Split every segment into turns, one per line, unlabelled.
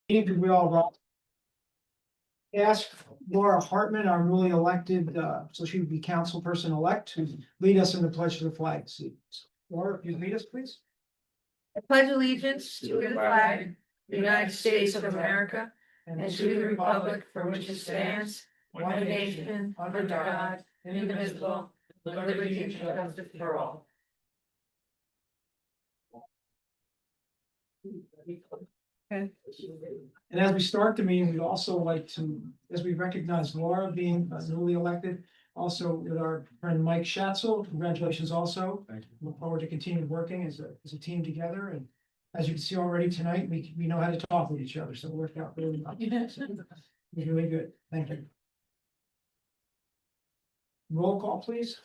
Could we all ask Laura Hartman, our newly elected, so she would be council person elect, to lead us in the pledge to the flag. Laura, if you lead us, please.
I pledge allegiance to the flag of the United States of America and to the republic for which it stands, one nation, under God, indivisible, with liberty and justice for all.
And as we start the meeting, we'd also like to, as we recognize Laura being newly elected, also with our friend Mike Schatzel, congratulations also.
Thank you.
Look forward to continuing working as a team together, and as you can see already tonight, we know how to talk with each other, so it worked out really well. Really good, thank you. Roll call, please.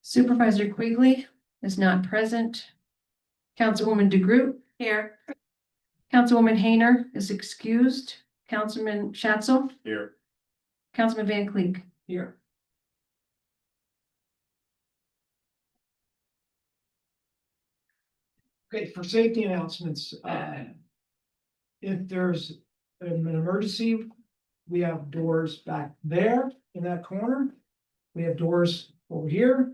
Supervisor Quigley is not present. Councilwoman DeGroot.
Here.
Councilwoman Hayner is excused. Councilman Schatzel.
Here.
Councilman Van Cleek.
Here. Okay, for safety announcements, if there's an emergency, we have doors back there in that corner. We have doors over here.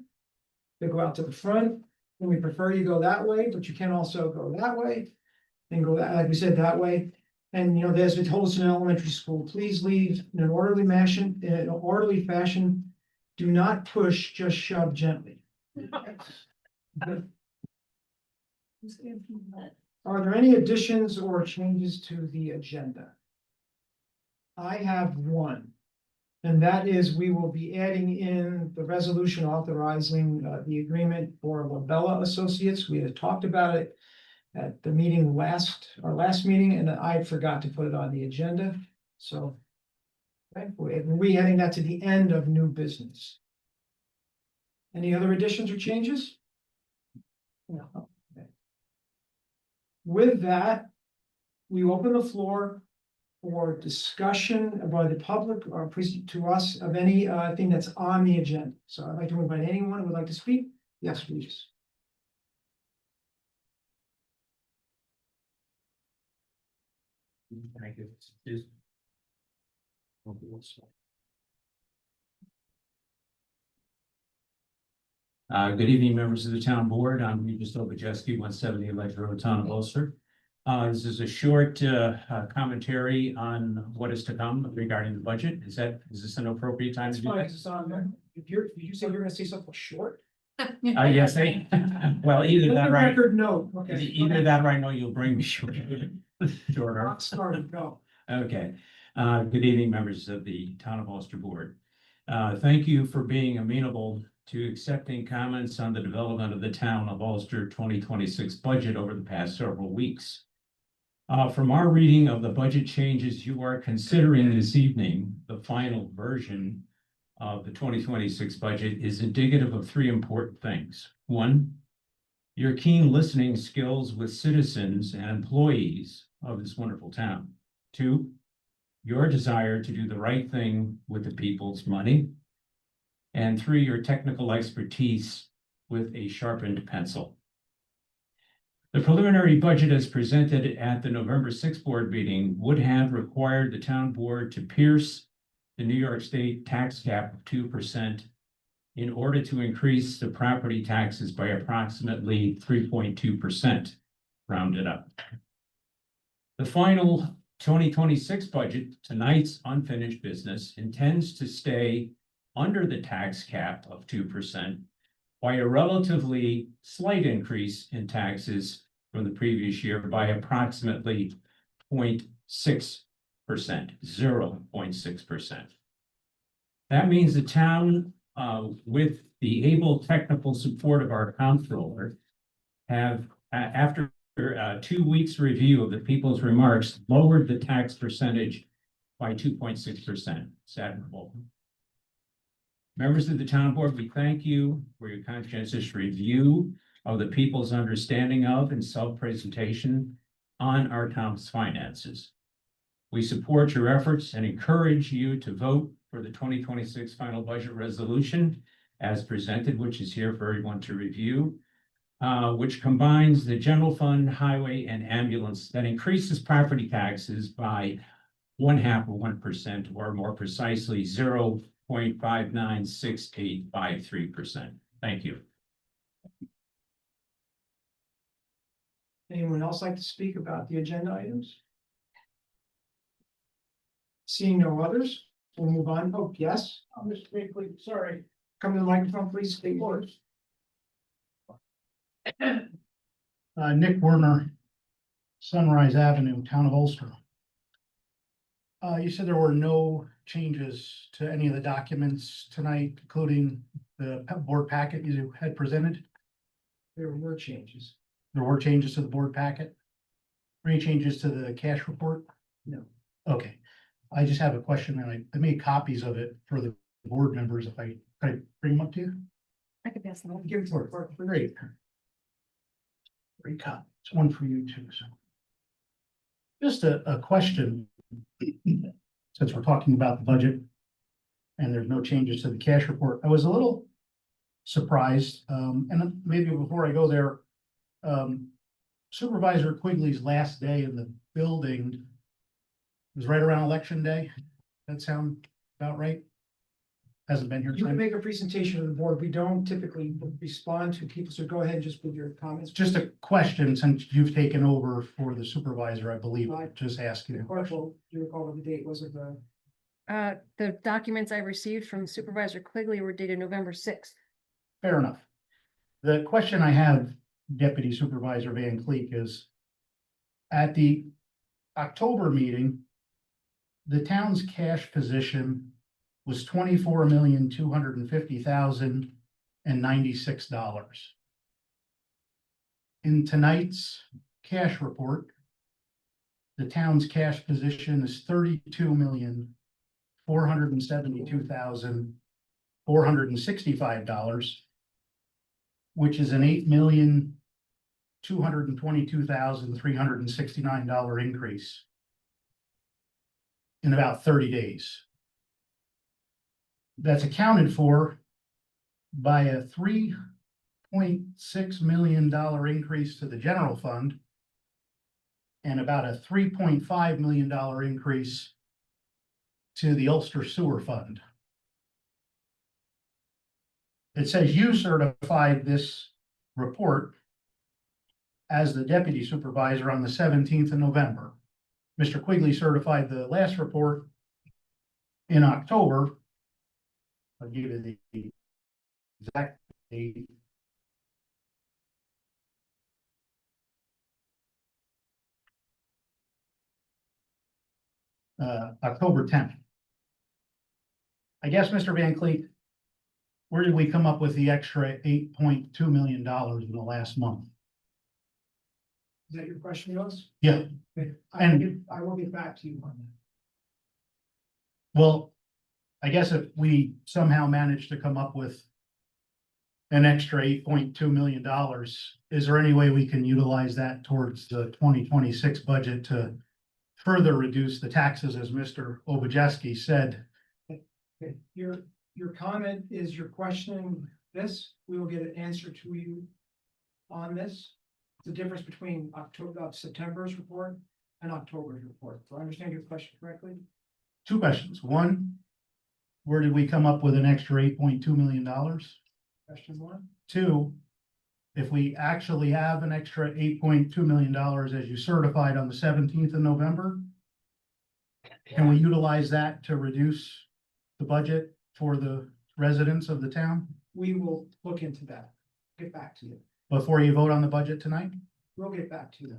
They go out to the front, and we prefer you go that way, but you can also go that way. And go that, like we said, that way. And you know, as we told us in elementary school, please leave in an orderly fashion. Do not push, just shove gently. Are there any additions or changes to the agenda? I have one. And that is, we will be adding in the resolution authorizing the agreement for Labella Associates. We had talked about it at the meeting our last meeting, and I forgot to put it on the agenda, so. Okay, we're adding that to the end of new business. Any other additions or changes? No. Okay. With that, we open the floor for discussion by the public or to us of any thing that's on the agenda. So I'd like to invite anyone who would like to speak. Yes, please.
Thank you. Good evening, members of the town board. I'm Regis Obajeski, 170 Ledge Road, Town of Ulster. This is a short commentary on what is to come regarding the budget. Is this an appropriate time to do that?
It's on there. Did you say you're gonna say something short?
Yes, well, either that right.
Record note. Okay.
Either that right now you'll bring me short. Shorter.
Rock started, go.
Okay, good evening, members of the Town of Ulster Board. Thank you for being amenable to accepting comments on the development of the Town of Ulster 2026 budget over the past several weeks. From our reading of the budget changes you are considering this evening, the final version of the 2026 budget is indicative of three important things. One, your keen listening skills with citizens and employees of this wonderful town. Two, your desire to do the right thing with the people's money. And three, your technical expertise with a sharpened pencil. The preliminary budget as presented at the November 6th board meeting would have required the town board to pierce the New York State tax cap of 2% in order to increase the property taxes by approximately 3.2%, rounded up. The final 2026 budget, tonight's unfinished business, intends to stay under the tax cap of 2% by a relatively slight increase in taxes from the previous year by approximately 0.6%, 0.6%. That means the town, with the able technical support of our comptroller, have, after 2 weeks review of the people's remarks, lowered the tax percentage by 2.6%. It's admirable. Members of the town board, we thank you for your conscientious review of the people's understanding of and self-presentation on our town's finances. We support your efforts and encourage you to vote for the 2026 final budget resolution as presented, which is here for everyone to review. which combines the general fund, highway, and ambulance that increases property taxes by 0.5%, or more precisely 0.596853%. Thank you.
Anyone else like to speak about the agenda items? Seeing no others, we'll move on. Oh, yes, Mr. Brinkley, sorry. Come to the microphone, please, state yours.
Nick Werner, Sunrise Avenue, Town of Ulster. You said there were no changes to any of the documents tonight, including the board packet you had presented.
There were changes.
There were changes to the board packet? Any changes to the cash report?
No.
Okay, I just have a question, and I made copies of it for the board members. If could I bring them up to you?
I could pass them on.
Give it to her.
Great. Great copies, one for you too, so. Just a question. Since we're talking about the budget. And there's no changes to the cash report, I was a little surprised, and maybe before I go there. Supervisor Quigley's last day in the building. Was right around election day. That sound about right? Hasn't been here.
You can
since.
make a presentation to the board. We don't typically respond to people, so go ahead and just put your comments.
Just a question, since you've taken over for the supervisor, I believe, just asking.
Clerk, do you recall what the date was of the?
The documents I received from Supervisor Quigley were dated November 6th.
Fair enough. The question I have, Deputy Supervisor Van Cleek, is at the October meeting, the town's cash position was $24,250,096. In tonight's cash report, the town's cash position is $32,472,465, which is an $8,222,369 increase in about 30 days. That's accounted for by a $3.6 million increase to the general fund and about a $3.5 million increase to the Ulster Sewer Fund. It says you certified this report as the deputy supervisor on the 17th of November. Mr. Quigley certified the last report in October. I'll give you the exact date. October 10th. I guess, Mr. Van Cleek, where did we come up with the extra $8.2 million in the last month?
Is that your question, Yost?
Yeah.
Okay,
And-
I will get back to you on that.
Well, I guess if we somehow manage to come up with an extra $8.2 million, is there any way we can utilize that towards the 2026 budget to further reduce the taxes, as Mr. Obujeski said?
Okay, your comment is you're questioning this. We will get an answer to you on this. The difference between September's report and October's report. Do I understand your question correctly?
Two questions. One, where did we come up with an extra $8.2 million?
Question one.
Two, if we actually have an extra $8.2 million as you certified on the 17th of November, can we utilize that to reduce the budget for the residents of the town
We will look into that. Get back to you.
before you vote on the budget tonight?
We'll get back to you.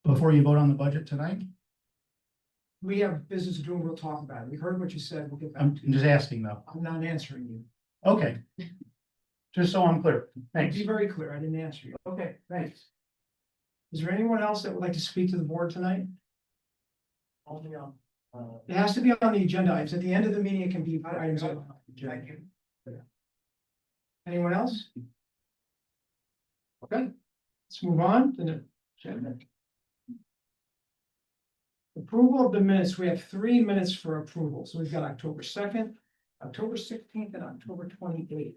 Before you vote on the budget tonight?
We have business to do and we'll talk about it. We heard what you said. We'll get back
I'm
to you.
just asking though.
I'm not answering you.
Okay. Just so I'm clear. Thanks.
Be very clear. I didn't answer you. Okay, thanks. Is there anyone else that would like to speak to the board tonight?
Only on.
It has to be on the agenda items. At the end of the meeting, it can be items. on the agenda. Anyone else? Okay, let's move on to the agenda. Approval of the minutes. We have 3 minutes for approval. So we've got October 2nd, October 16th, and October 28th.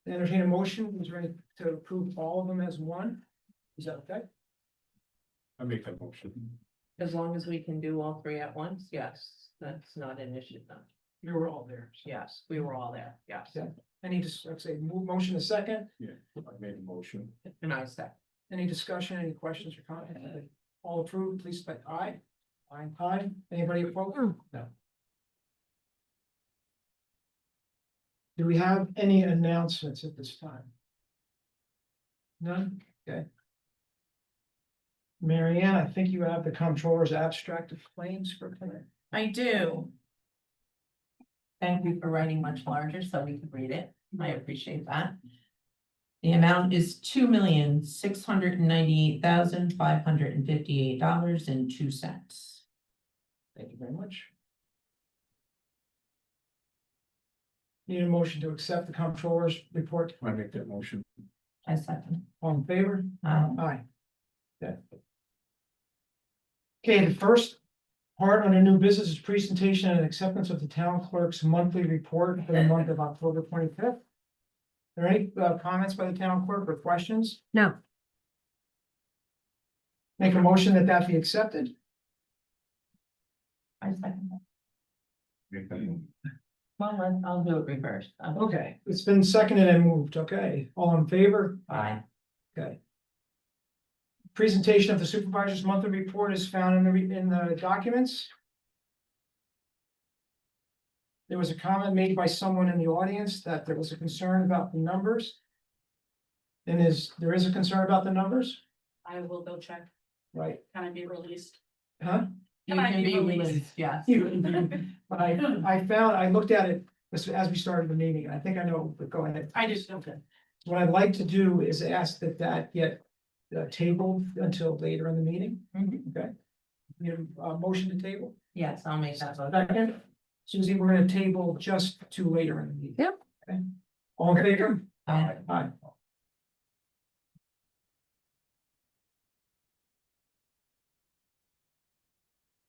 entertain a motion, is ready to approve all of them as one? Is that okay?
I make that motion.
As long as we can do all three at once, yes, that's not an issue then.
You were all there. so.
Yes, we were all there, yes.
Yeah. Any, let's say, motion a second,
Yeah, I made a motion.
And I said,
any discussion, any questions or comments? All approved, please say aye. Aye. Anybody opposed? No. Do we have any announcements at this time? None? Okay. Mary Ann, I think you have the comptroller's abstract of claims for tonight.
I do. Thank you for writing much larger so we can read it. I appreciate that. The amount is $2,698,558.02.
Thank you very much. Need a motion to accept the comptroller's report.
I make that motion.
I second.
All in favor?
Aye.
Aye. Okay. Okay, the first part under new business is presentation and acceptance of the town clerk's monthly report for the month of October 25th. Are there any comments by the town clerk or questions?
No.
Make a motion that that be accepted.
I second.
Make that motion.
Well, I'll do it reversed.
Okay, it's been seconded and moved. Okay, all in favor?
Aye.
Okay. Presentation of the supervisor's monthly report is found in the documents. There was a comment made by someone in the audience that there was a concern about the numbers. And there is a concern about the numbers,
I will go check.
right?
Can I be released?
Huh?
You
Can I
can
be
be
released?
released, yes.
But I looked at it as we started the meeting, and I think I know, but go ahead.
I just, okay.
What I'd like to do is ask that get tabled until later in the meeting,
Mhm.
okay? Need a motion to table?
Yes, I'll make that vote.
Second, Susie, we're gonna table just to later in the meeting.
Yep.
Okay. All in favor?
Aye.
Aye.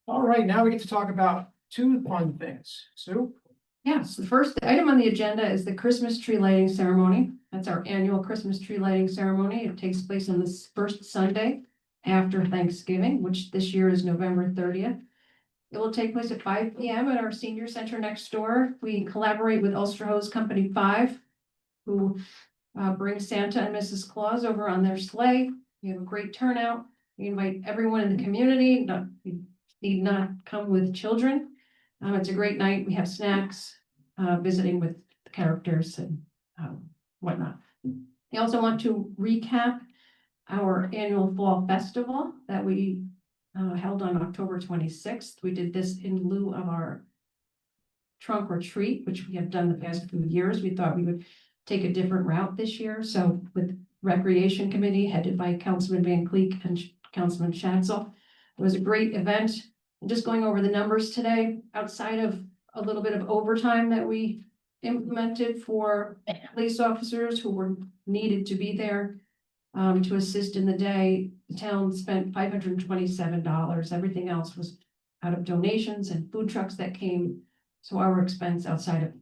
All right, now we get to talk about two fun things. Sue?
Yes, the first item on the agenda is the Christmas tree lighting ceremony. That's our annual Christmas tree lighting ceremony. It takes place on this first Sunday after Thanksgiving, which this year is November 30th. It will take place at 5 p.m. at our senior center next door. We collaborate with Ulster Hose Company 5, who bring Santa and Mrs. Claus over on their sleigh. We have a great turnout. We invite everyone in the community. You need not come with children. It's a great night. We have snacks, visiting with the characters and whatnot. I also want to recap our annual fall festival that we held on October 26th. We did this in lieu of our trunk or treat, which we have done the past few years. We thought we would take a different route this year. So with Recreation Committee headed by Councilman Van Cleek and Councilman Schatzel, it was a great event. Just going over the numbers today, outside of a little bit of overtime that we implemented for police officers who were needed to be there to assist in the day, the town spent $527. Everything else was out of donations and food trucks that came. So our expense outside of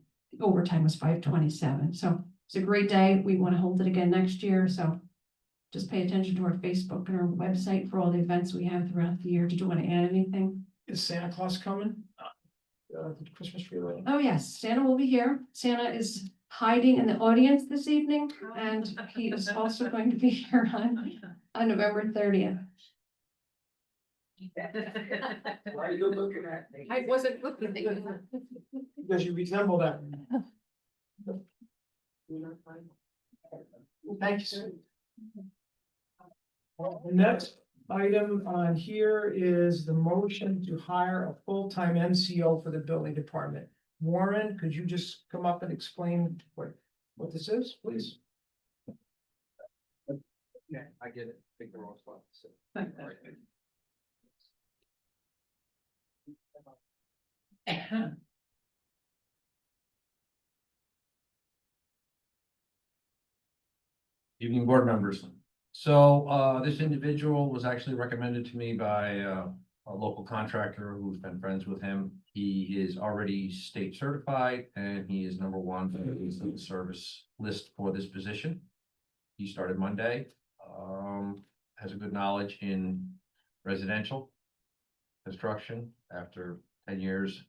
overtime was $527. So it's a great day. We want to hold it again next year. So just pay attention to our Facebook and our website for all the events we have throughout the year. Did you want to add anything?
Is Santa Claus coming? The Christmas tree lighting?
Oh, yes, Santa will be here. Santa is hiding in the audience this evening, and he is also going to be here on November 30th.
Why are you looking at me?
I wasn't looking.
Because you resemble that. Thank you, Sue. The next item on here is the motion to hire a full-time NCO for the building department. Warren, could you just come up and explain what this is, please?
Yeah, I get it. Pick the wrong spot. So,
Thank
all right, thank you. Evening, board members. So, this individual was actually recommended to me by, a local contractor who's been friends with him. He is already state certified and he is number one for the service list for this position. He started Monday, has a good knowledge in residential construction after 10 years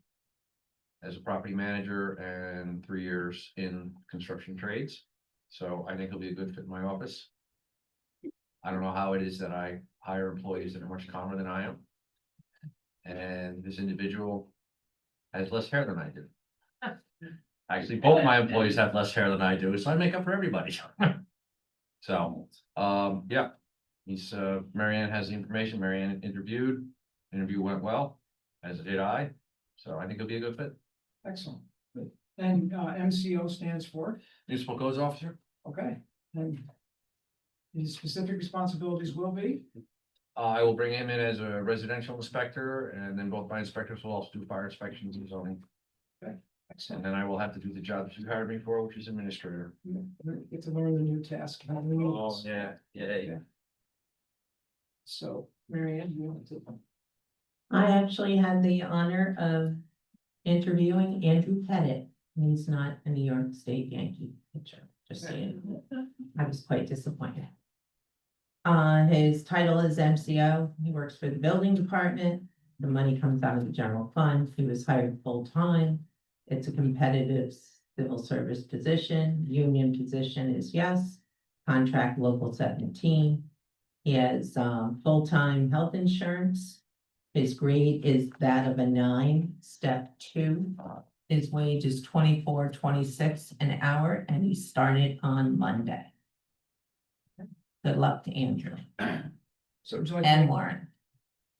as a property manager and 3 years in construction trades. So I think he'll be a good fit in my office. I don't know how it is that I hire employees that are much calmer than I am. And this individual has less hair than I do. Actually, both my employees have less hair than I do, so I make up for everybody. So, yeah, he's, Marianne has the information. Marianne interviewed, interview went well, as did I. So I think it'll be a good fit.
Excellent. Good. And MCO stands for,
Municipal Codes Officer.
okay, and his specific responsibilities will be,
I will bring him in as a residential inspector, and then both my inspectors will also do fire inspections and zoning. And
excellent.
then I will have to do the job that you hired me for, which is administrator.
Get to learn the new task.
Yeah.
So, Mary Ann, you want to?
I actually had the honor of interviewing Andrew Pettit. He's not a New York State Yankee pitcher, just saying. I was quite disappointed. His title is MCO. He works for the building department. The money comes out of the general fund. He was hired full-time. It's a competitive civil service position. Union position is yes. Contract local 17. He has full-time health insurance. His grade is that of a 9, step 2. His wage is $24.26 an hour, and he started on Monday. Good luck to Andrew
So would you like?
and Warren.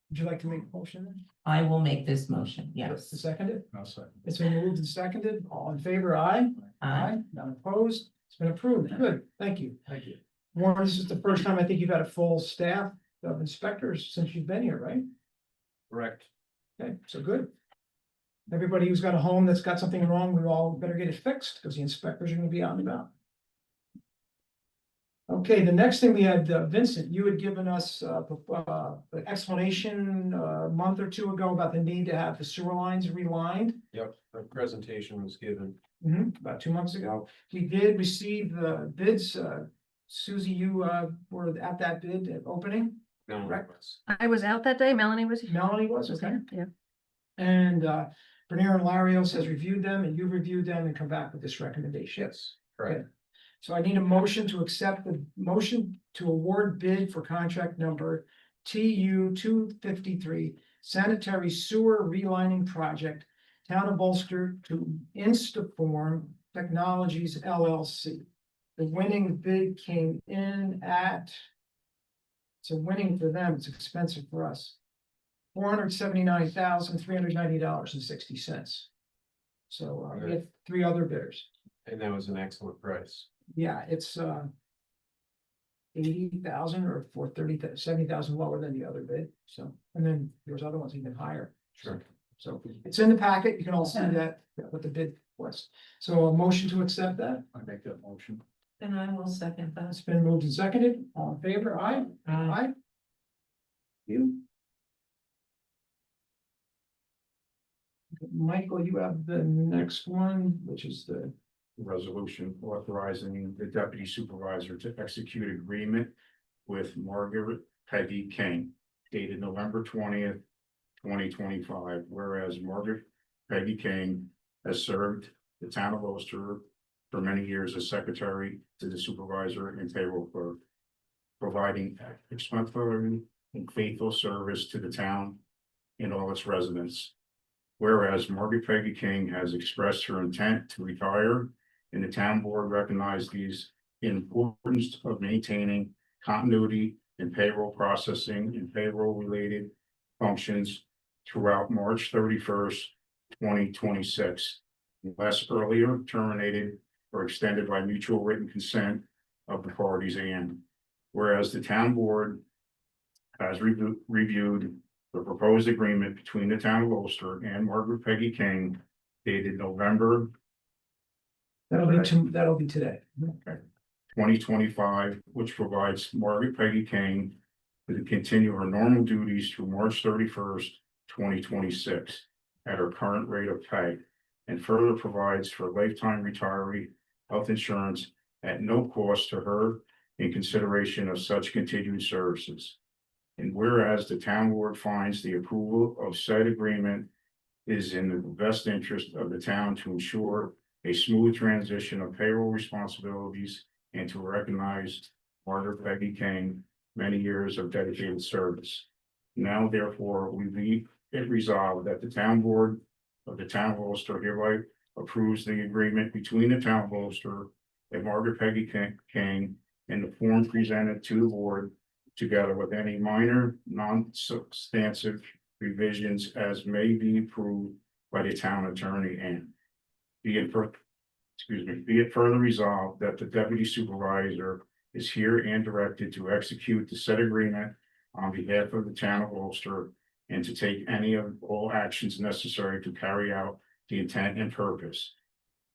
Would you like to make a motion? then?
I will make this motion, yes.
Second it?
I'll second.
It's been moved and seconded. All in favor, aye? None opposed. It's been approved. Good. Thank you.
Thank you.
Warren, this is the first time I think you've had a full staff of inspectors since you've been here, right?
Correct.
Okay, so good. Everybody who's got a home that's got something wrong, we all better get it fixed because the inspectors are gonna be out and about. Okay, the next thing we had, Vincent, you had given us the explanation a month or two ago about the need to have the sewer lines relined.
Yep, a presentation was given.
About 2 months ago. We did receive the bids. Susie, you were at that bid opening.
No,
Correct.
I was out that day. Melanie was.
Melanie was, okay.
Yeah.
And Bernier and Larios has reviewed them and you've reviewed them and come back with this recommendation.
Yes, correct.
So I need a motion to accept the motion to award bid for contract number TU 253 sanitary sewer relining project, Town of Ulster to Instaform Technologies LLC. The winning bid came in at, it's a winning for them, it's expensive for us. $479,390.60. So we have 3 other bidders.
And that was an excellent price.
Yeah, it's 80,000 or 70,000 lower than the other bid, so, and then there's other ones even higher.
Sure.
So it's in the packet, you can all see that, what the bid was. So a motion to accept that,
I make that motion.
And I will second
it's
that.
been moved and seconded, all in favor, aye? Aye. You. Michael, you have the next one, which is the,
Resolution authorizing the deputy supervisor to execute agreement with Margaret Peggy King dated November 20th, 2025, whereas Margaret Peggy King has served the town of Ulster for many years as secretary to the supervisor and payroll clerk, providing exemplary and faithful service to the town and all its residents. Whereas Margaret Peggy King has expressed her intent to retire, and the town board recognized these importance of maintaining continuity in payroll processing and payroll related functions throughout March 31st, 2026, unless earlier terminated or extended by mutual written consent of the parties. And whereas the town board has reviewed the proposed agreement between the town of Ulster and Margaret Peggy King dated November
that'll be today.
2025, which provides Margaret Peggy King to continue her normal duties through March 31st, 2026, at her current rate of pay, and further provides for lifetime retiree health insurance at no cost to her in consideration of such continued services. And whereas the town board finds the approval of said agreement is in the best interest of the town to ensure a smooth transition of payroll responsibilities and to recognize Margaret Peggy King many years of dedicated service. Now therefore, we be it resolved that the town board of the town of Ulster hereby approves the agreement between the town of Ulster and Margaret Peggy King in the form presented to the board, together with any minor non-substantive revisions as may be approved by the town attorney, and be it further resolved that the deputy supervisor is here and directed to execute the said agreement on behalf of the town of Ulster and to take any of all actions necessary to carry out the intent and purpose.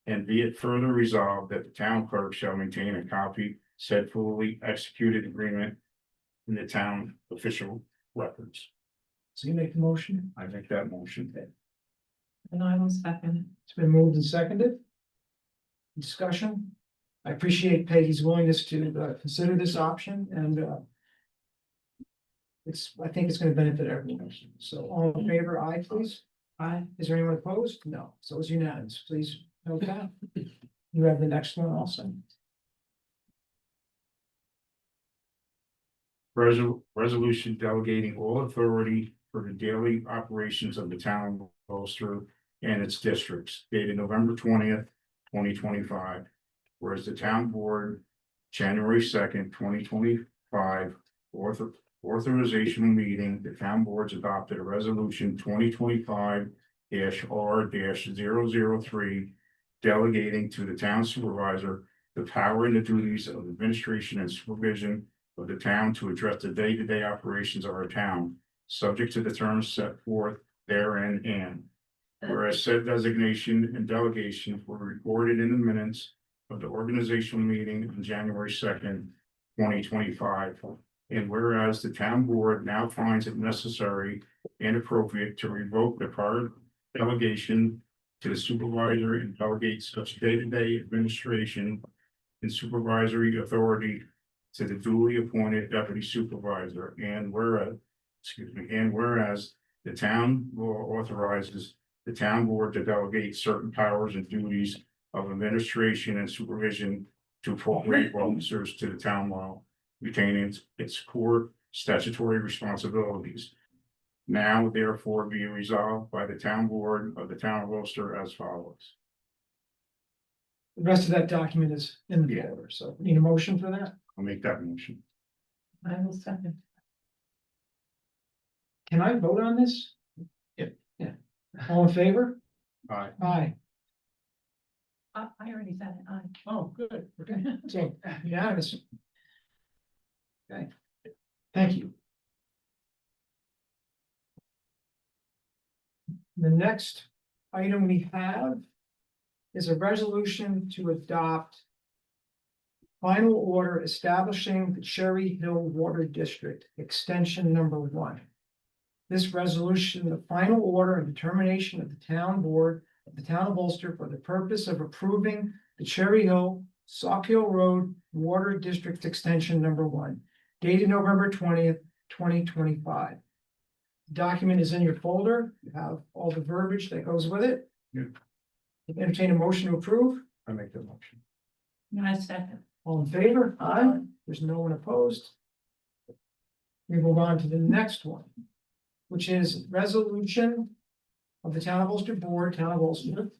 And be it further resolved that the town clerk shall maintain a copy said fully executed agreement in the town official records.
So you make the motion?
I make that motion.
And I will second.
It's been moved and seconded. Discussion. I appreciate Peggy's willingness to consider this option and I think it's gonna benefit everyone. So all in favor, aye, please. Aye. Is there anyone opposed? No. So it's unanimous. Please note that. You have the next one also.
Resolution delegating all authority for the daily operations of the town of Ulster and its districts dated November 20th, 2025. Whereas the town board, January 2nd, 2025, authorization meeting, the town boards adopted a resolution 2025-R-003 delegating to the town supervisor the power and the duties of administration and supervision of the town to address the day-to-day operations of our town, subject to the terms set forth therein, and whereas said designation and delegation were recorded in the minutes of the organizational meeting on January 2nd, 2025. And whereas the town board now finds it necessary and appropriate to revoke the prior delegation to the supervisor and delegate such day-to-day administration and supervisory authority to the duly appointed deputy supervisor, and whereas the town law authorizes the town board to delegate certain powers and duties of administration and supervision to appropriate officers to the town law, retaining its core statutory responsibilities. Now therefore be resolved by the town board of the town of Ulster as follows.
The rest of that document is in the folder, so need a motion for that?
I'll make that motion.
I will second.
Can I vote on this?
Yep.
Yeah. All in favor?
Aye.
Aye.
I already said it. Aye.
Oh, good. Okay. So, unanimous. Okay. Thank you. The next item we have is a resolution to adopt final order establishing the Cherry Hill Water District Extension Number 1. This resolution, the final order and determination of the town board of the town of Ulster for the purpose of approving the Cherry Hill Sauk Hill Road Water District Extension Number 1, dated November 20th, 2025. The document is in your folder. You have all the verbiage that goes with it.
Yeah.
Entertain a motion to approve.
I make that motion.
I second.
All in favor? Aye. There's no one opposed. We move on to the next one, which is resolution of the Town of Ulster Board, Town of Ulster.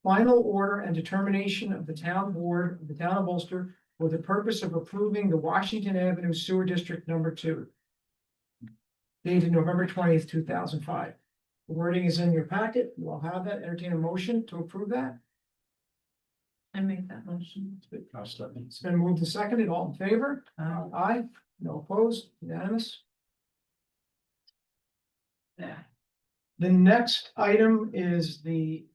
Final order and determination of the town board of the Town of Ulster for the purpose of approving the Washington Avenue Sewer District Number 2. Dated November 20th, 2005. The wording is in your packet. You all have that. Entertain a motion to approve that.
I make that motion.
It's been moved and seconded. All in favor? Aye. No opposed. Unanimous. The next item is the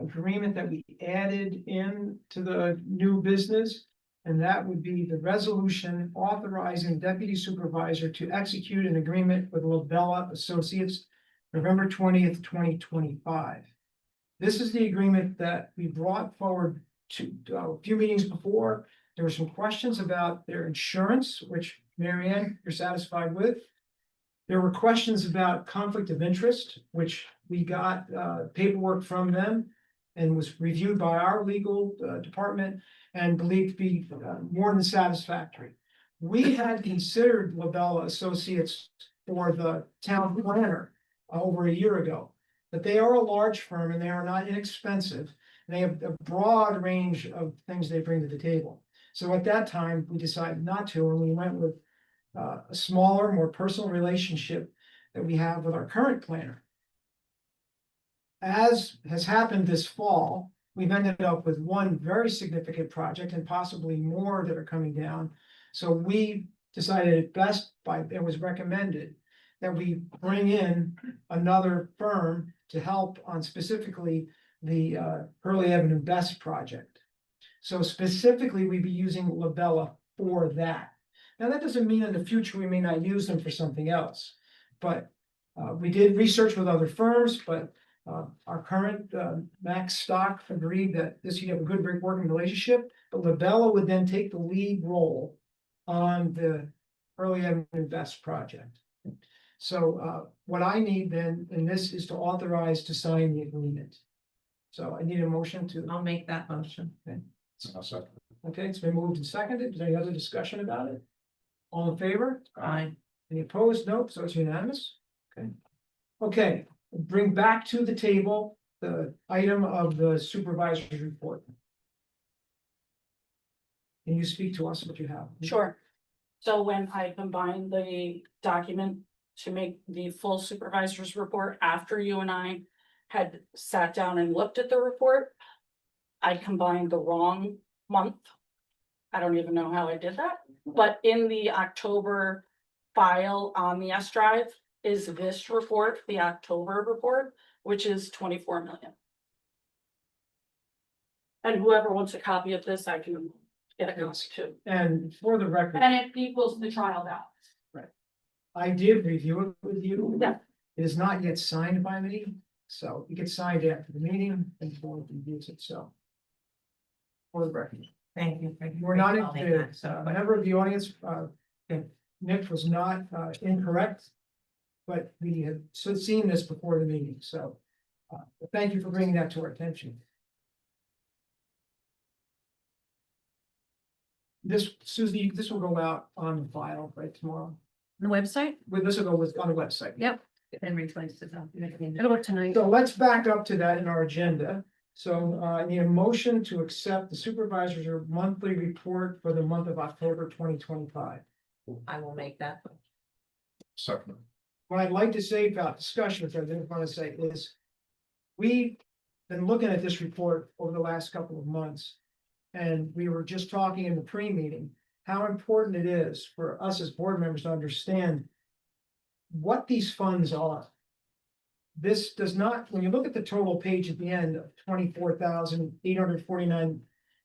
agreement that we added in to the new business. And that would be the resolution authorizing deputy supervisor to execute an agreement with Lobella Associates, November 20th, 2025. This is the agreement that we brought forward to a few meetings before. There were some questions about their insurance, which Mary Ann, you're satisfied with. There were questions about conflict of interest, which we got paperwork from them and was reviewed by our legal department and believed to be more than satisfactory. We had considered Lobella Associates for the town planner over a year ago. But they are a large firm and they are not inexpensive. They have a broad range of things they bring to the table. So at that time, we decided not to, and we went with a smaller, more personal relationship that we have with our current planner. As has happened this fall, we've ended up with one very significant project and possibly more that are coming down. So we decided it best it was recommended that we bring in another firm to help on specifically the Hurley Avenue Best project. So specifically, we'd be using Lobella for that. Now, that doesn't mean in the future we may not use them for something else, but we did research with other firms, but our current Max Stock agreed that this you'd have a good working relationship, but Lobella would then take the lead role on the Hurley Avenue Best project. So what I need then, and this is to authorize to sign the agreement. So I need a motion to,
I'll make that motion.
I'll second.
okay, it's been moved and seconded. Is there any other discussion about it? All in favor?
Aye.
Any opposed? Nope, so it's unanimous. Okay. Okay, bring back to the table the item of the supervisor's report. Can you speak to us what you have?
Sure. So when I combined the document to make the full supervisor's report after you and I had sat down and looked at the report, I combined the wrong month. I don't even know how I did that, but in the October file on the S drive is this report, the October report, which is 24 million. And whoever wants a copy of this, I can get a copy too.
And for the record,
And it equals the trial balance.
I did review it with you.
Yeah.
It is not yet signed by me, so it gets signed after the meeting and the board reviews it, so. For the record,
Thank you.
we're not,
recalling that, so,
a member of the audience, Nick was not incorrect. But we had seen this before the meeting, so thank you for bringing that to our attention. This, Susie, this will go out on the file right tomorrow.
The website?
This will go on the website.
Yep.
And replace it.
It'll work tonight.
So let's back up to that in our agenda. So I need a motion to accept the supervisor's monthly report for the month of October 2025.
I will make that.
Second.
What I'd like to say about discussion, which I didn't want to say, is we've been looking at this report over the last couple of months. And we were just talking in the pre-meeting, how important it is for us as board members to understand what these funds are. This does not, when you look at the total page at the end of 24,849,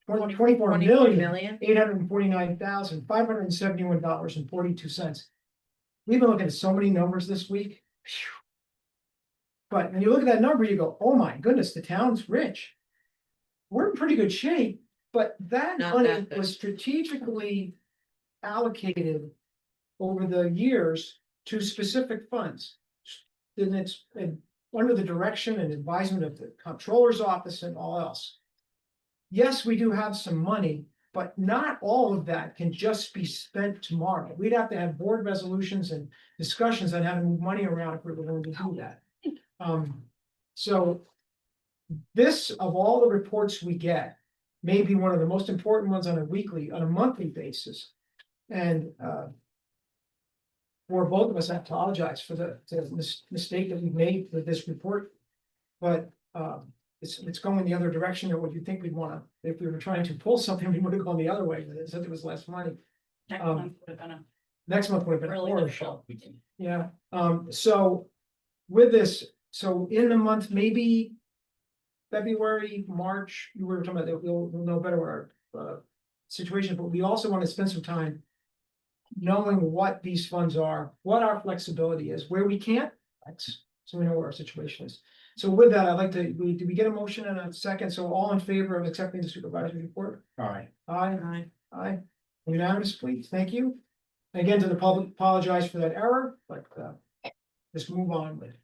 24,849,571.42. We've been looking at so many numbers this week. Phew. But when you look at that number, you go, oh my goodness, the town's rich. We're in pretty good shape, but that
Not
money
that good.
was strategically allocated over the years to specific funds. Then it's under the direction and advisement of the comptroller's office and all else. Yes, we do have some money, but not all of that can just be spent tomorrow. We'd have to have board resolutions and discussions on how to move money around if we were going to do that. So this, of all the reports we get, may be one of the most important ones on a monthly basis. And for both of us, I apologize for the mistake that we made with this report. But it's going the other direction of what you think we'd want to, if we were trying to pull something, we would have gone the other way, but it said there was less money.
Next month would have been a
Next month would have been a
really
horror
difficult.
show. Yeah, so with this, so in the month, maybe February, March, you were talking about, we'll know better what our situations, but we also want to spend some time knowing what these funds are, what our flexibility is, where we can't flex, so we know where our situation is. So with that, I'd like to, did we get a motion and a second? So all in favor of accepting the supervisor's report?
Aye.
Aye. Aye. Unanimous, please. Thank you. Again, to the public, apologize for that error, but let's move on with.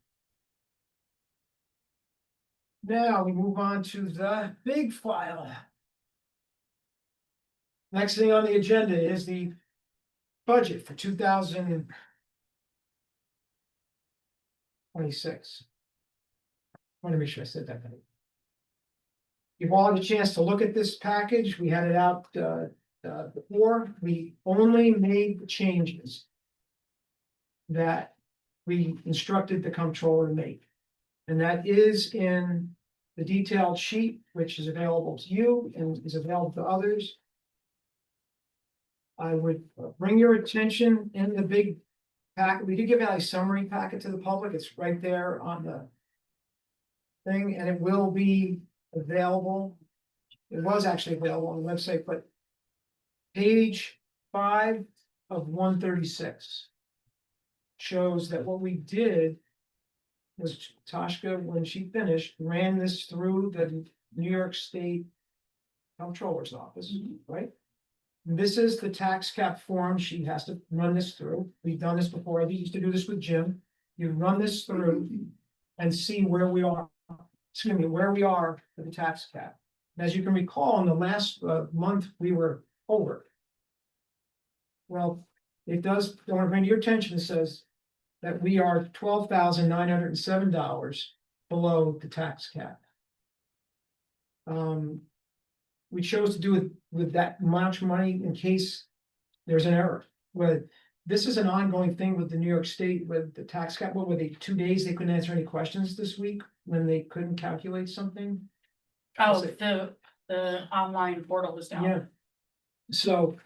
Now we move on to the big file. Next thing on the agenda is the budget for 2026. Want to make sure I said that right. You've all had a chance to look at this package. We had it out before. We only made the changes that we instructed the comptroller to make. And that is in the detailed sheet, which is available to you and is available to others. I would bring your attention in the big packet. We did give out a summary packet to the public. It's right there on the thing, and it will be available. It was actually available on the website, but page 5 of 136 shows that what we did was Tashka, when she finished, ran this through the New York State Comptroller's Office, right? And this is the tax cap form she has to run this through. We've done this before. I used to do this with Jim. You run this through and see where we are, excuse me, where we are for the tax cap. And as you can recall, in the last month, we were over. Well, it does, I want to bring to your attention, it says that we are $12,907 below the tax cap. We chose to do it with that much money in case there's an error. Well, this is an ongoing thing with the New York State with the tax cap. What were they, 2 days? They couldn't answer any questions this week when they couldn't calculate something?
Oh, the online portal was down.
Yeah. So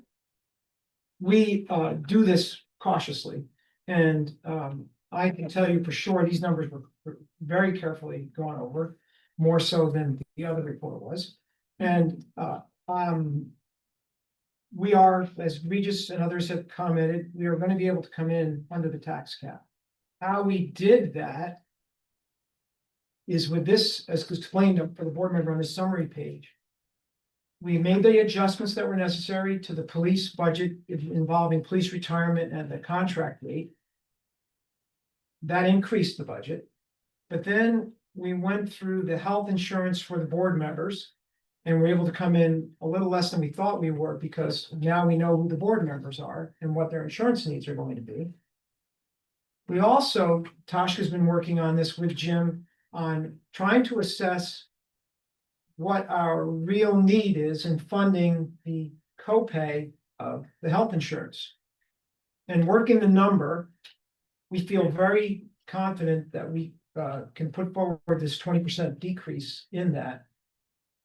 we do this cautiously, and I can tell you for sure, these numbers were very carefully gone over, more so than the other report was. And we are, as Regis and others have commented, we are going to be able to come in under the tax cap. How we did that is with this, as explained for the board member on the summary page. We made the adjustments that were necessary to the police budget involving police retirement and the contract rate. That increased the budget. But then we went through the health insurance for the board members. And we're able to come in a little less than we thought we were, because now we know who the board members are and what their insurance needs are going to be. We also, Tashka's been working on this with Jim on trying to assess what our real need is in funding the copay of the health insurance. And working the number, we feel very confident that we can put forward this 20% decrease in that,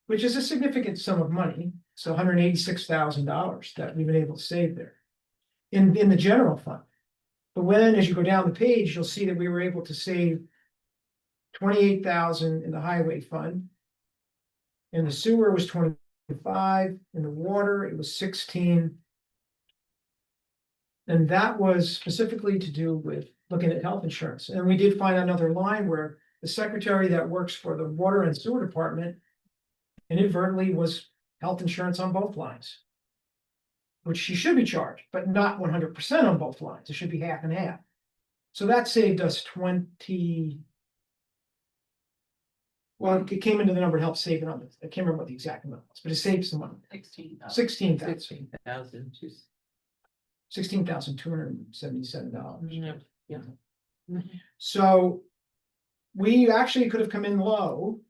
which is a significant sum of money. So $186,000 that we've been able to save there in the general fund. But when, as you go down the page, you'll see that we were able to save $28,000 in the highway fund. In the sewer, it was 25. In the water, it was 16. And that was specifically to do with looking at health insurance. And we did find another line where the secretary that works for the water and sewer department inadvertently was health insurance on both lines, which she should be charged, but not 100% on both lines. It should be half and half. So that saved us 20. Well, it came into the number to help save it on this. I can't remember what the exact amount was, but it saved some money. 16,000. $16,277.
Yeah.
So we actually could have come in low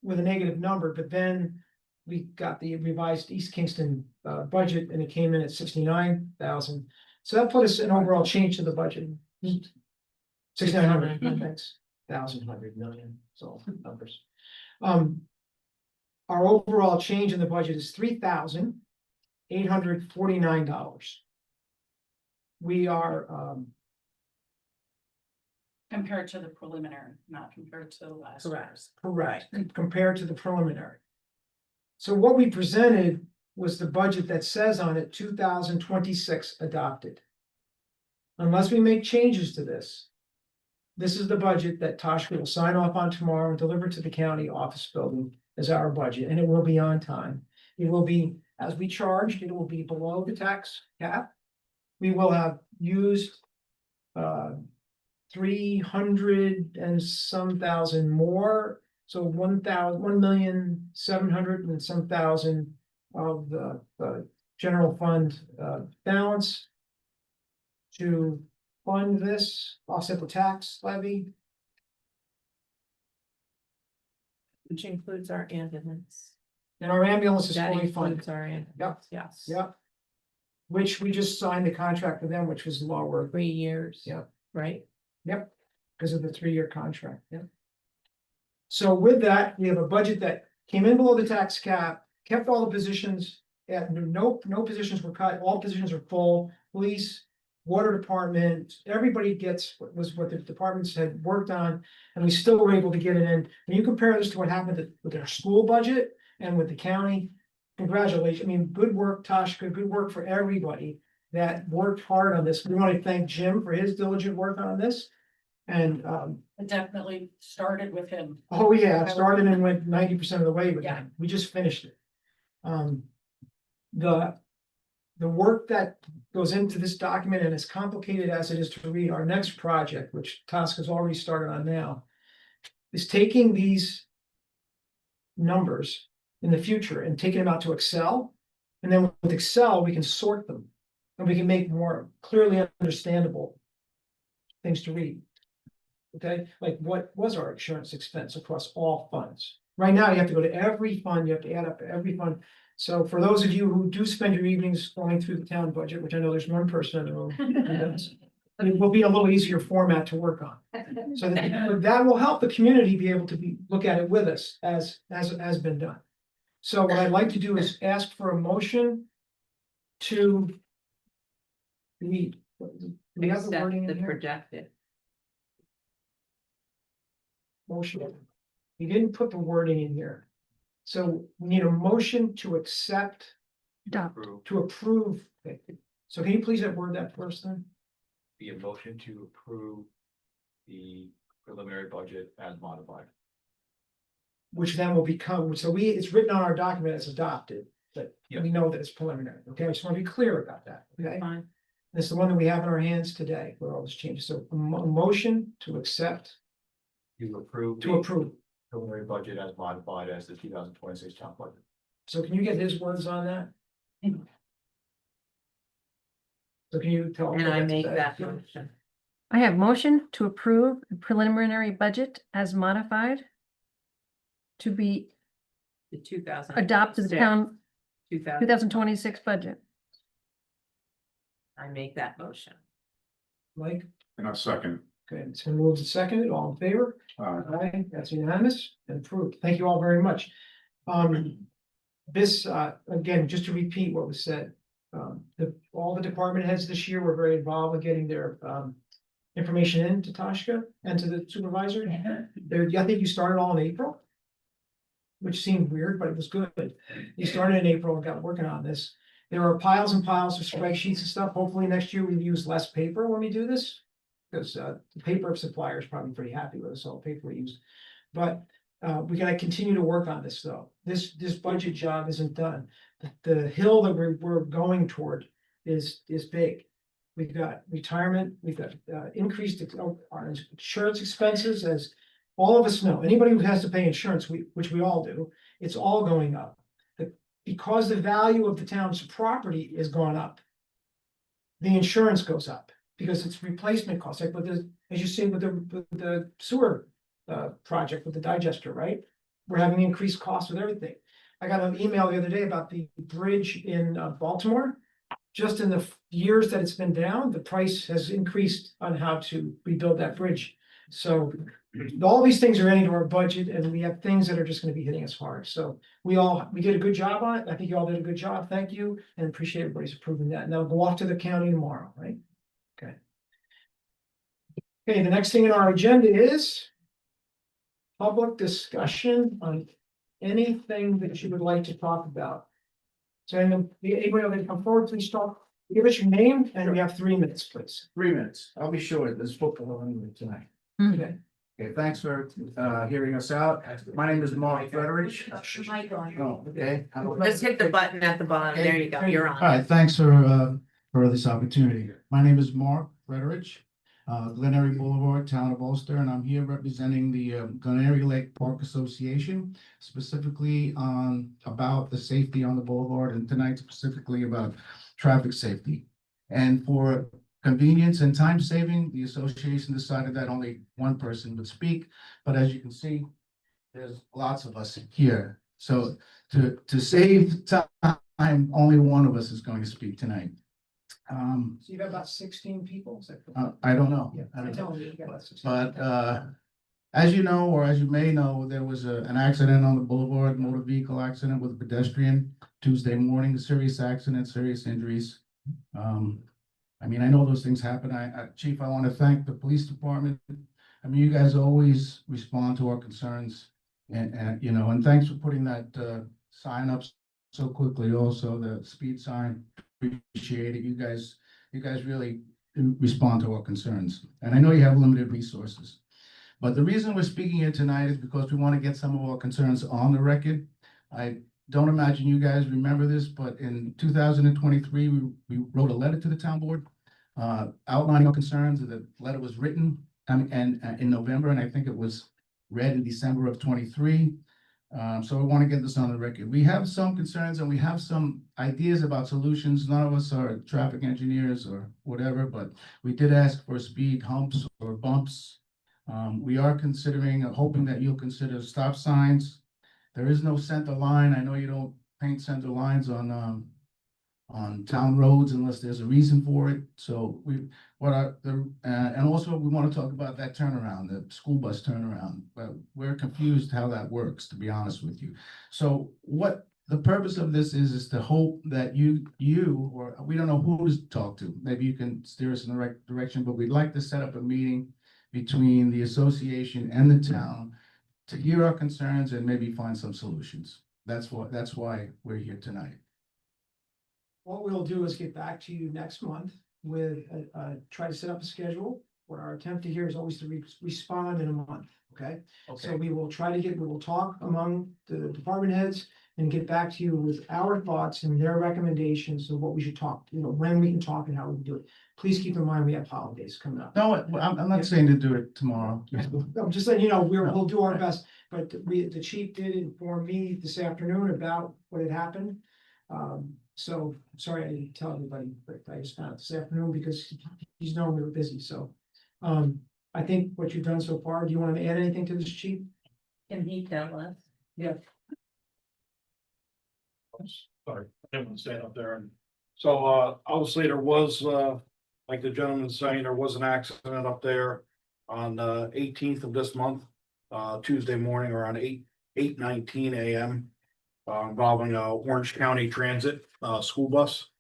with a negative number, but then we got the revised East Kingston budget and it came in at 69,000. So that put us an overall change to the budget. 6,900, thanks. 1,100 million, so numbers. Our overall change in the budget is $3,849. We are
Compared to the preliminary, not compared to the last.
Correct.
correct compared to the preliminary. So what we presented was the budget that says on it 2026 adopted. Unless we make changes to this. This is the budget that Toshka will sign off on tomorrow and deliver to the county office building as our budget, and it will be on time. It will be, as we charged, it will be below the tax cap. We will have used 300 and some thousand more, so 1,700,000 and some thousand of the general fund balance to fund this, offset the tax levy.
Which includes our ambulance.
And our ambulance is
That
fully funded,
includes our ambulance, yes.
Yep. Which we just signed the contract with them, which was lower.
3 years.
Yep.
Right?
Yep, because of the 3-year contract, yep. So with that, we have a budget that came in below the tax cap, kept all the positions, no positions were cut, all positions are full, police, water department, everybody gets what the departments had worked on, and we still were able to get it in. When you compare this to what happened with our school budget and with the county, congratulations, I mean, good work, Toshka, good work for everybody that worked hard on this. We want to thank Jim for his diligent work on this. And,
It definitely started with him.
oh yeah, it started and went 90% of the way with
Yeah.
him. We just finished it. The work that goes into this document, and as complicated as it is to read, our next project, which Tosca's already started on now, is taking these numbers in the future and taking them out to Excel. And then with Excel, we can sort them and we can make more clearly understandable things to read. Okay, like what was our insurance expense across all funds? Right now, you have to go to every fund, you have to add up every fund. So for those of you who do spend your evenings going through the town budget, which I know there's one person in the room who does, it will be a little easier format to work on. So that will help the community be able to look at it with us as has been done. So what I'd like to do is ask for a motion to read. Do we have the
Accept
wording
the
in here?
projected.
Motion. He didn't put the wording in here. So we need a motion to accept,
Adopt.
to approve. Okay. So can you please word that first then?
Be a motion to approve the preliminary budget as modified.
Which then will become, so it's written on our document as adopted, but we know that it's preliminary. Okay, I just want to be clear about that. Okay,
Fine.
this is the one that we have in our hands today where all this changes. So a motion to accept,
To approve.
to approve.
Preliminary budget as modified as the 2026 town budget.
So can you get his words on that? So can you tell?
And I make
say?
that motion.
I have motion to approve the preliminary budget as modified to be
The 2000.
adopted the town
2000.
2026 budget.
I make that motion.
Mike,
And a second.
okay, it's been moved and seconded, all in favor? Aye, that's unanimous and approved. Thank you all very much. This, again, just to repeat what was said, all the department heads this year were very involved in getting their, information in to Toshka and to the supervisor. I think you started all in April, which seemed weird, but it was good. You started in April and got working on this. There are piles and piles of spreadsheets and stuff. Hopefully next year we'll use less paper when we do this. Because the paper supplier is probably pretty happy with us, all the paper we use. But we gotta continue to work on this though. This budget job isn't done. The hill that we're going toward is big. We've got retirement, we've got increased our insurance expenses, as all of us know. Anybody who has to pay insurance, which we all do, it's all going up. Because the value of the town's property is gone up, the insurance goes up. Because it's replacement costs, like with the, as you see with the sewer project with the digester, right? We're having increased costs with everything. I got an email the other day about the bridge in Baltimore. Just in the years that it's been down, the price has increased on how to rebuild that bridge. So all these things are into our budget, and we have things that are just gonna be hitting us hard. So we did a good job on it. I think you all did a good job. Thank you, and appreciate everybody's approving that. And they'll go off to the county tomorrow, right? Okay. Okay, the next thing in our agenda is public discussion on anything that you would like to talk about. So anybody that come forward, please start, give us your name and we have 3 minutes, please.
3 minutes. I'll be short. There's football anyway tonight.
Okay.
Okay, thanks for hearing us out. My name is Mark Federich. Oh, okay.
Just hit the button at the bottom. There you go. You're
All
on.
right, thanks for this opportunity. My name is Mark Federich, Glen Eyrie Boulevard, Town of Ulster, and I'm here representing the Glen Eyrie Lake Park Association, specifically on about the safety on the boulevard, and tonight specifically about traffic safety. And for convenience and time saving, the association decided that only one person would speak, but as you can see, there's lots of us here. So to save time, only one of us is going to speak tonight.
So you got about 16 people? Is that correct?
I don't know.
Yeah,
I don't know.
you got about 16.
But as you know, or as you may know, there was an accident on the boulevard, motor vehicle accident with a pedestrian Tuesday morning, serious accident, serious injuries. I mean, I know those things happen. Chief, I want to thank the police department. I mean, you guys always respond to our concerns and you know, and thanks for putting that sign up so quickly. Also, the speed sign, appreciate it. You guys really respond to our concerns. And I know you have limited resources. But the reason we're speaking here tonight is because we want to get some of our concerns on the record. I don't imagine you guys remember this, but in 2023, we wrote a letter to the town board outlining our concerns. The letter was written and in November, and I think it was read in December of 23. So I want to get this on the record. We have some concerns and we have some ideas about solutions. None of us are traffic engineers or whatever, but we did ask for speed humps or bumps. We are considering, hoping that you'll consider stop signs. There is no center line. I know you don't paint center lines on town roads unless there's a reason for it. So and also we want to talk about that turnaround, the school bus turnaround. But we're confused how that works, to be honest with you. So what the purpose of this is to hope that you or we don't know who to talk to. Maybe you can steer us in the right direction, but we'd like to set up a meeting between the association and the town to hear our concerns and maybe find some solutions. That's why we're here tonight.
What we'll do is get back to you next month with, try to set up a schedule. What our attempt here is always to respond in a month, okay? So we will talk among the department heads and get back to you with our thoughts and their recommendations of what we should talk, you know, when we can talk and how we can do it. Please keep in mind, we have holidays coming up.
No, I'm not saying to do it tomorrow.
I'm just saying, you know, we'll do our best, but the chief did inform me this afternoon about what had happened. So sorry I didn't tell everybody, but I just found out this afternoon because he's known we were busy, so. I think what you've done so far, do you want to add anything to this, chief?
Can he tell us?
Yeah.
Sorry, I didn't want to stand up there and, so, obviously there was, like the gentleman was saying, there was an accident up there on the 18th of this month, Tuesday morning around 8:19 a.m. Involving Orange County Transit school bus.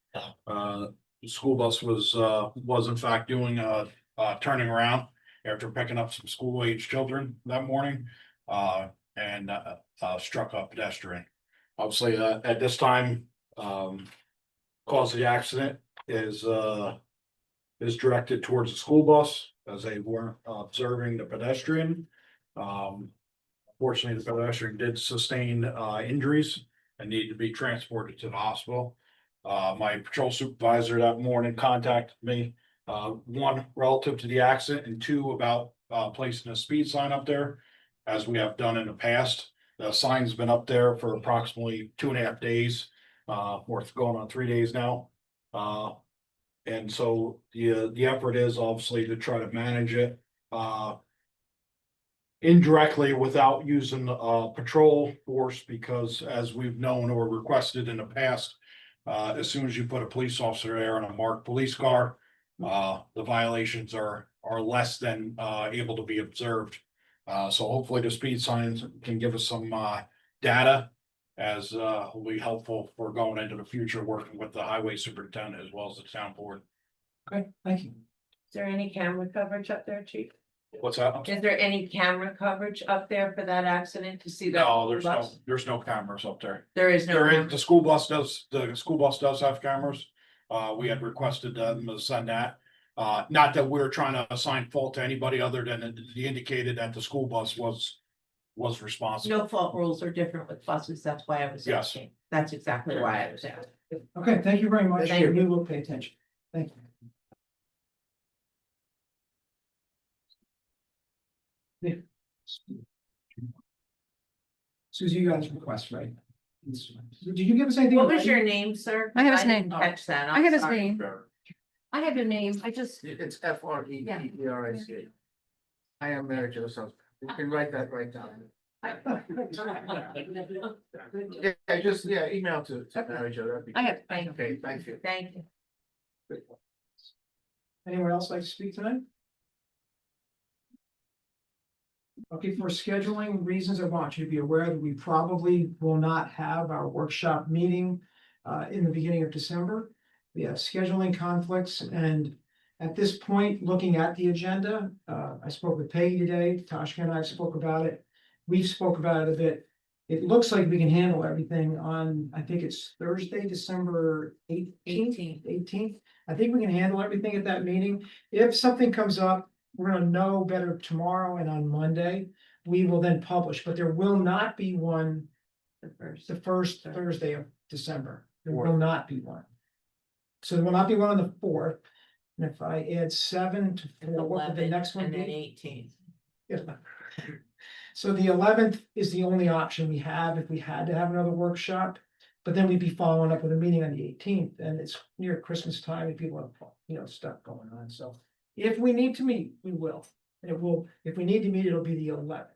The school bus was in fact doing turning around after picking up some school age children that morning and struck a pedestrian. Obviously, at this time, cause of the accident is directed towards the school bus as they weren't observing the pedestrian. Fortunately, the pedestrian did sustain injuries and needed to be transported to the hospital. My patrol supervisor that morning contacted me, one relative to the accident and two about placing a speed sign up there, as we have done in the past. The sign's been up there for approximately 2.5 days, worth going on 3 days now. And so the effort is obviously to try to manage it indirectly without using patrol force, because as we've known or requested in the past, as soon as you put a police officer there in a marked police car, the violations are less than able to be observed. So hopefully the speed signs can give us some data as will be helpful for going into the future, working with the highway superintendent as well as the town board.
Okay, thank you.
Is there any camera coverage up there, chief?
What's that?
Is there any camera coverage up there for that accident to see that?
No, there's no,
bus?
there's no cameras up there.
There is no.
There is,
camera.
the school bus does have cameras. We had requested them to send that. Not that we're trying to assign fault to anybody other than it indicated that the school bus was responsible.
No fault rules are different with buses, that's why I was
Yes.
asking. That's exactly why I was asking.
Okay, thank you very much.
Thank you.
We will pay attention. Thank you. Yeah. Susie, you guys request, right? Did you give us anything?
What was your name, sir?
I have his
didn't
name.
Catch that.
I
I'm
have his
sorry.
name. I have your name. I just,
It's FREETERIC. I am Mary Jo, so you can write that right down. Yeah, just, email to Mary Jo, that'd be.
I have,
Okay, thank you.
Thank you.
Anyone else like to speak tonight? Okay, for scheduling reasons, I want you to be aware that we probably will not have our workshop meeting in the beginning of December. We have scheduling conflicts, and at this point, looking at the agenda, I spoke with Peggy today, Tashka and I spoke about it. We spoke about it a bit. It looks like we can handle everything on, I think it's Thursday, December 18th. I think we can handle everything at that meeting. If something comes up, we're gonna know better tomorrow and on Monday. We will then publish, but there will not be one the first Thursday of December. There will not be one. So there will not be one on the fourth. And if I add 7 to 4, what would the
11
next one
and then
be?
18.
Yeah. So the 11th is the only option we have if we had to have another workshop. But then we'd be following up with a meeting on the 18th, and it's near Christmas time and people have, stuff going on. So if we need to meet, we will. And it will, if we need to meet, it'll be the 11th.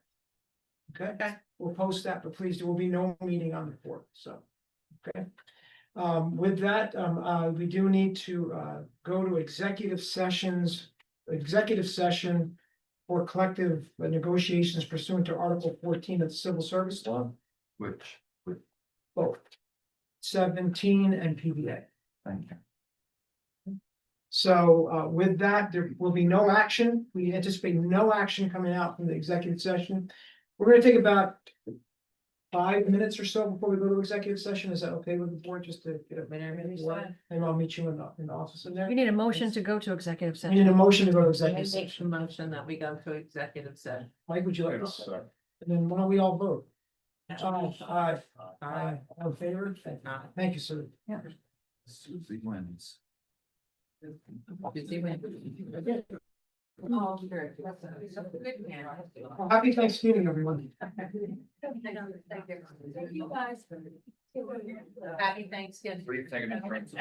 Okay, we'll post that, but please, there will be no meeting on the 4th, so. Okay. With that, we do need to go to executive session for collective negotiations pursuant to Article 14 of the Civil Service Law.
Which,
Both 17 and PBA.
thank you.
So with that, there will be no action. We anticipate no action coming out from the executive session. We're gonna take about 5 minutes or so before we go to executive session. Is that okay with the board? Just to get a minute? And I'll meet you in the office in there.
we need a motion to go to executive
I need a
session.
motion to go to
I
executive
make
session.
the motion that we go to executive session.
Mike, would you like to say? And then why don't we all vote? Aye. Aye. All in favor? Thank you, sir.
Susie wins.
Oh, sure. Good man.
Well, happy Thanksgiving, everyone.
Happy Thanksgiving.
What are you thinking?